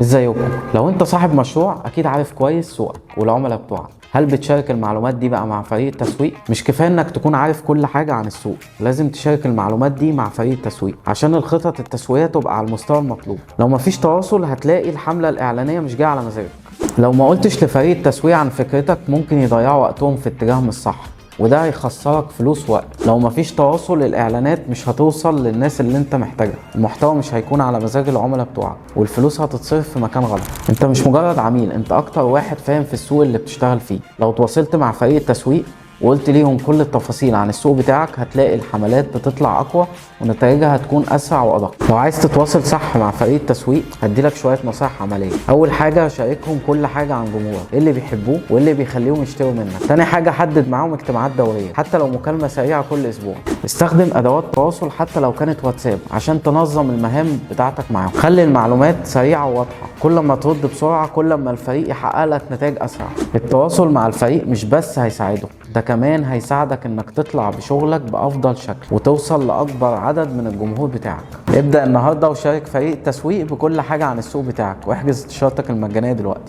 ازيكم؟ لو انت صاحب مشروع اكيد عارف كويس سوقك والعملاء بتوعك. هل بتشارك المعلومات دي بقى مع فريق التسويق؟ مش كفايه انك تكون عارف كل حاجه عن السوق، لازم تشارك المعلومات دي مع فريق التسويق عشان الخطط التسويقيه تبقى على المستوى المطلوب. لو مفيش تواصل هتلاقي الحمله الاعلانيه مش جايه على مزاجك. لو ما قلتش لفريق التسويق عن فكرتك ممكن يضيعوا وقتهم في اتجاه مش صح، وده هيخسرك فلوس ووقت. لو مفيش تواصل الاعلانات مش هتوصل للناس اللي انت محتاجها، المحتوى مش هيكون على مزاج العملاء بتوعك، والفلوس هتتصرف في مكان غلط. انت مش مجرد عميل، انت اكتر واحد فاهم في السوق اللي بتشتغل فيه. لو تواصلت مع فريق التسويق وقلت ليهم كل التفاصيل عن السوق بتاعك هتلاقي الحملات بتطلع اقوى ونتائجها هتكون اسرع وادق. لو عايز تتواصل صح مع فريق التسويق هديلك شويه نصائح عمليه. اول حاجه شاركهم كل حاجه عن جمهورك، ايه اللي بيحبوه وايه اللي بيخليهم يشتروا منك. تاني حاجه حدد معاهم اجتماعات دوريه حتى لو مكالمه سريعه كل اسبوع. استخدم ادوات تواصل حتى لو كانت واتساب عشان تنظم المهام بتاعتك معاهم. خلي المعلومات سريعه وواضحه، كل ما ترد بسرعه كل ما الفريق يحقق لك نتائج اسرع. التواصل مع الفريق مش بس هيساعده، ده كمان هيساعدك انك تطلع بشغلك بافضل شكل وتوصل لاكبر عدد من الجمهور بتاعك. ابدأ النهارده وشارك فريق التسويق بكل حاجه عن السوق بتاعك، واحجز تيشيرتك المجانيه دلوقتي.